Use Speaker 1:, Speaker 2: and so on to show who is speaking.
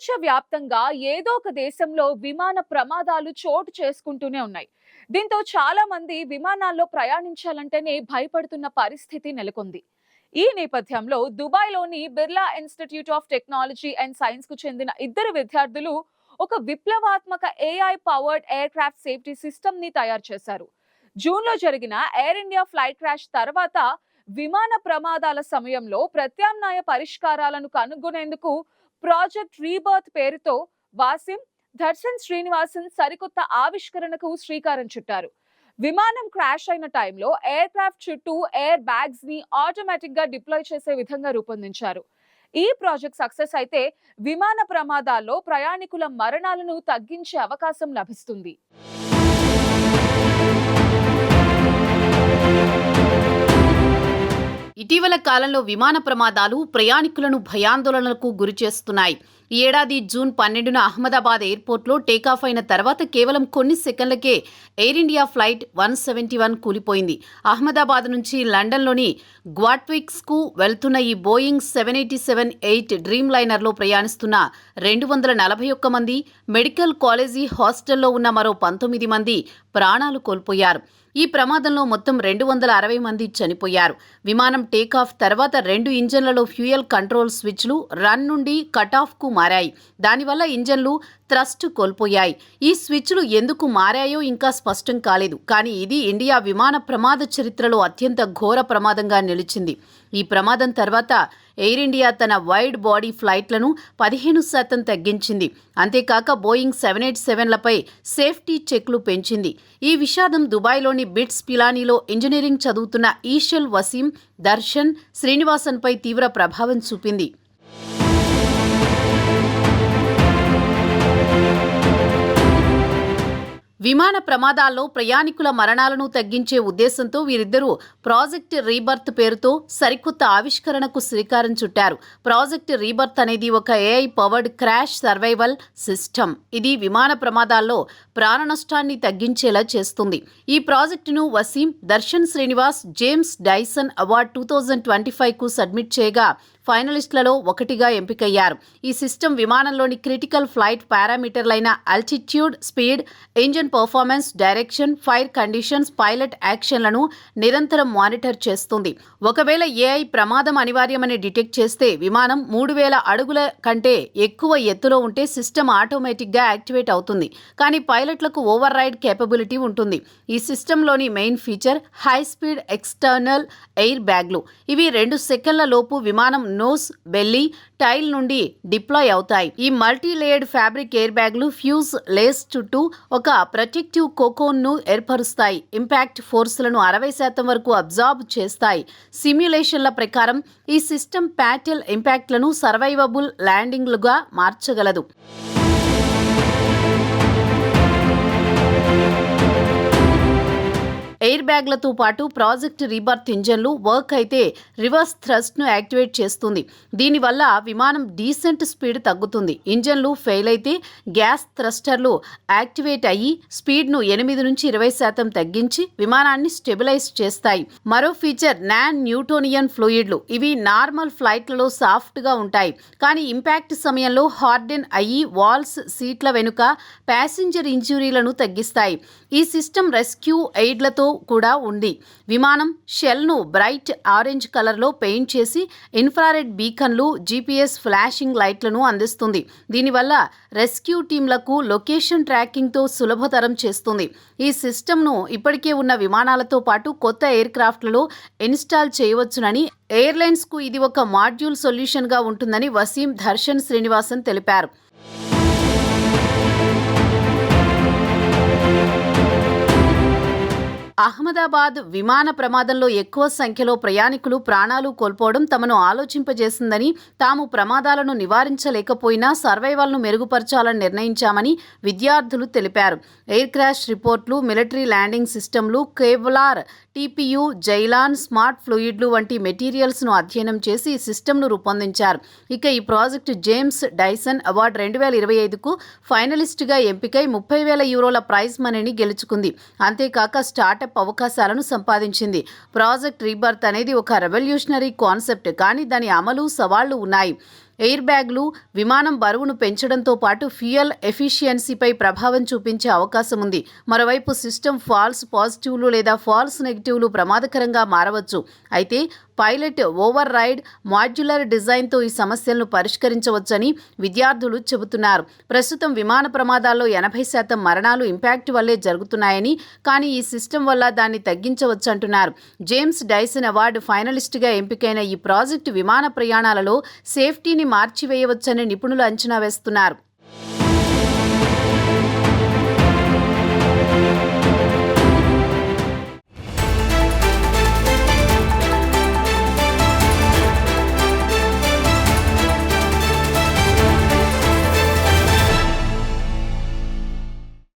Speaker 1: ప్రపంచవ్యాప్తంగా ఏదో ఒక దేశంలో విమాన ప్రమాదాలు చోటు చేసుకుంటూనే ఉన్నాయి. దీంతో చాలా మంది విమానాల్లో ప్రయాణించాలంటేనే భయపడుతున్న పరిస్థితి నెలకొంది. ఈ నేపథ్యంలో దుబాయ్‌లోని Birla institute of technology and సైన్స్‌కు చెందిన ఇద్దరు విద్యార్థులు ఒక విప్లవాత్మక ఏఐ పవర్డ్ ఎయిర్‌క్రాఫ్ట్ సేఫ్టీ సిస్టమ్‌ని తయారు చేశారు. జూన్‌లో జరిగిన ఎయిర్ ఇండియా ఫ్లైట్ క్రాష్ తర్వాత విమాన ప్రమాదాల సమయంలో ప్రత్యామ్నాయ పరిష్కారాలను కనుగొనేందుకు ప్రాజెక్ట్ రీబర్త్ పేరుతో వాసిం, దర్శన్ శ్రీనివాసన్ సరికొత్త ఆవిష్కరణకు శ్రీకారం చుట్టారు. విమానం క్రాష్ అయిన టైంలో ఎయిర్ క్రాఫ్ట్ చుట్టూ ఎయిర్ బ్యాగ్స్ ని ఆటోమేటిక్ గా డిప్లాయ్ చేసే విధంగా రూపొందించారు. ఈ ప్రాజెక్ట్ సక్సెస్ అయితే విమాన ప్రమాదాల్లో ప్రయాణికుల మరణాలను తగ్గించే అవకాశం లభిస్తుంది.
Speaker 2: ఇటీవల కాలంలో విమాన ప్రమాదాలు ప్రయాణికులను భయాందోళనలకు గురిచేస్తున్నాయి. ఈ ఏడాది జూన్ 12న అహ్మదాబాద్ ఎయిర్పోర్ట్లో టేకాఫ్ అయిన తర్వాత కేవలం కొన్ని సెకండ్లకే ఎయిర్ ఇండియా ఫ్లైట్ 171 కూలిపోయింది. అహ్మదాబాద్ నుంచి లండన్లోని గ్వాట్విక్స్కు వెళ్తున్న ఈ బోయింగ్ 787-8 డ్రీమ్ లైనర్లో ప్రయాణిస్తున్న 241 మంది, మెడికల్ కాలేజీ హాస్టల్లో ఉన్న మరో 19 మంది ప్రాణాలు కోల్పోయారు. ఈ ప్రమాదంలో మొత్తం 260 మంది చనిపోయారు. విమానం టేకాఫ్ తర్వాత 2 ఇంజన్లలో ఫ్యూయల్ కంట్రోల్ స్విచ్లు రన్ నుండి కటాఫ్కు మారాయి. దానివల్ల ఇంజన్లు థ్రస్ట్ కోల్పోయాయి. ఈ స్విచ్లు ఎందుకు మారాయో ఇంకా స్పష్టం కాలేదు. కానీ ఇది ఇండియా విమాన ప్రమాద చరిత్రలో అత్యంత ఘోర ప్రమాదంగా నిలిచింది. ఈ ప్రమాదం తర్వాత ఎయిర్ ఇండియా తన వైడ్ బాడీ ఫ్లైట్లను 15% తగ్గించింది. అంతేకాక బోయింగ్ 787లపై సేఫ్టీ చెక్లు పెంచింది. ఈ విషాదం దుబాయ్లోని బిట్స్ పిలానీలో ఇంజనీరింగ్ చదువుతున్న ఈషల్, వసీం, దర్శన్ శ్రీనివాసన్పై తీవ్ర ప్రభావం చూపింది. విమాన ప్రమాదాల్లో ప్రయాణికుల మరణాలను తగ్గించే ఉద్దేశంతో వీరిద్దరూ ప్రాజెక్ట్ రీబర్త్ పేరుతో సరికొత్త ఆవిష్కరణకు శ్రీకారం చుట్టారు. ప్రాజెక్ట్ రీబర్త్ అనేది ఒక AI powered crash survival system. ఇది విమాన ప్రమాదాల్లో ప్రాణ నష్టాన్ని తగ్గించేలా చేస్తుంది. ఈ ప్రాజెక్టును Waseem, Darshan Srinivas James Dyson award 2025కు సబ్మిట్ చేయగా ఫైనలిస్టులలో ఒకటిగా ఎంపికయ్యారు. ఈ సిస్టమ్ విమానంలోని క్రిటికల్ ఫ్లైట్ పారామీటర్లైన altitude, speed, engine performance, direction, fire conditions, pilot యాక్షన్లను నిరంతరం మానిటర్ చేస్తుంది. ఒకవేళ ఏఐ ప్రమాదం అనివార్యమని డిటెక్ట్ చేస్తే విమానం 3000 అడుగుల కంటే ఎక్కువ ఎత్తులో ఉంటే సిస్టమ్ ఆటోమేటిక్గా యాక్టివేట్ అవుతుంది. కానీ పైలట్లకు ఓవర్ రైడ్ కేపబిలిటీ ఉంటుంది. ఈ సిస్టంలోని main feature high speed external air బ్యాగ్లు. ఇవి 2 సెకన్ల లోపు విమానం నోస్, బెల్లీ, టైల్ నుండి డిప్లాయ్ అవుతాయి. ఈ మల్టీ లేయర్డ్ ఫ్యాబ్రిక్ ఎయిర్ బ్యాగ్లు ఫ్యూజ్ లేస్ చుట్టూ ఒక ప్రొటెక్టివ్ కోకోన్ను ఏర్పరుస్తాయి. ఇంపాక్ట్ ఫోర్స్లను 60% వరకు అబ్జార్బ్ చేస్తాయి. సిమ్యులేషన్ల ప్రకారం ఈ సిస్టమ్ ప్యాటెల్ ఇంపాక్ట్లను సర్వైవబుల్ ల్యాండింగ్లుగా మార్చగలదు. ఎయిర్ బ్యాగ్లతో పాటు ప్రాజెక్ట్ రీబర్త్ ఇంజన్లు వర్క్ అయితే రివర్స్ థ్రస్ట్ను యాక్టివేట్ చేస్తుంది. దీనివల్ల విమానం డీసెంట్ స్పీడ్ తగ్గుతుంది. ఇంజన్లు ఫెయిల్ అయితే గ్యాస్ థ్రస్టర్లు యాక్టివేట్ అయ్యి స్పీడ్ను 8 నుంచి 20% తగ్గించి విమానాన్ని స్టెబిలైజ్ చేస్తాయి. మరో ఫీచర్ నాన్ న్యూటోనియన్ ఫ్లూయిడ్లు. ఇవి నార్మల్ ఫ్లైట్లలో సాఫ్ట్గా ఉంటాయి, కానీ ఇంపాక్ట్ సమయంలో హార్డెన్ అయ్యి వాల్స్, సీట్ల వెనుక ప్యాసింజర్ ఇంజురీలను తగ్గిస్తాయి. ఈ సిస్టమ్ రెస్క్యూ ఎయిడ్లతో కూడా ఉంది. విమానం షెల్ను బ్రైట్ ఆరెంజ్ కలర్లో పెయింట్ చేసి ఇన్ఫ్రారెడ్ బీకన్లు, జీపీఎస్ ఫ్లాషింగ్ లైట్లను అందిస్తుంది. దీనివల్ల రెస్క్యూ టీంలకు లొకేషన్ ట్రాకింగ్తో సులభతరం చేస్తుంది. ఈ సిస్టమ్ను ఇప్పటికే ఉన్న విమానాలతో పాటు కొత్త ఎయిర్ క్రాఫ్ట్లలో ఇన్స్టాల్ చేయవచ్చునని, ఎయిర్లైన్స్కు ఇది ఒక మాడ్యూల్ సొల్యూషన్గా ఉంటుందని వసీం, దర్శన్ శ్రీనివాసన్ తెలిపారు. అహ్మదాబాద్ విమాన ప్రమాదంలో ఎక్కువ సంఖ్యలో ప్రయాణికులు ప్రాణాలు కోల్పోవడం తమను ఆలోచింపజేసిందని, తాము ప్రమాదాలను నివారించలేకపోయినా సర్వైవల్ను మెరుగుపరచాలని నిర్ణయించామని విద్యార్థులు తెలిపారు. ఎయిర్ క్రాష్ రిపోర్ట్లు, మిలిటరీ ల్యాండింగ్ సిస్టమ్లు, కేవ్లార్, టీపీయూ, జైలాన్, స్మార్ట్ ఫ్లూయిడ్లు వంటి మెటీరియల్స్ను అధ్యయనం చేసి ఈ సిస్టమ్ను రూపొందించారు. ఇక ఈ ప్రాజెక్టు జేమ్స్ డైసన్ అవార్డు 2025కు ఫైనలిస్టుగా ఎంపికై 30,000 యూరోల ప్రైజ్ మనీని గెలుచుకుంది. అంతేకాక స్టార్టప్ అవకాశాలను సంపాదించింది. ప్రాజెక్ట్ రీబర్త్ అనేది ఒక రెవల్యూషనరీ కాన్సెప్ట్, కానీ దాని అమలు సవాళ్లు ఉన్నాయి. ఎయిర్ బ్యాగ్లు విమానం బరువును పెంచడంతో పాటు ఫ్యూయల్ ఎఫిషియన్సీపై ప్రభావం చూపించే అవకాశం ఉంది. మరోవైపు సిస్టమ్ ఫాల్స్ పాజిటివ్లు లేదా ఫాల్స్ నెగిటివ్లు ప్రమాదకరంగా మారవచ్చు. అయితే పైలట్ ఓవర్ రైడ్ మాడ్యులర్ డిజైన్తో ఈ సమస్యలను పరిష్కరించవచ్చని విద్యార్థులు చెబుతున్నారు. ప్రస్తుతం విమాన ప్రమాదాల్లో 80% మరణాలు ఇంపాక్ట్ వల్లే జరుగుతున్నాయని, కానీ ఈ సిస్టమ్ వల్ల దాన్ని తగ్గించవచ్చంటున్నారు. జేమ్స్ డైసన్ అవార్డు ఫైనలిస్ట్గా ఎంపికైన ఈ ప్రాజెక్టు విమాన ప్రయాణాలలో సేఫ్టీని మార్చివేయవచ్చని నిపుణులు అంచనా వేస్తున్నారు.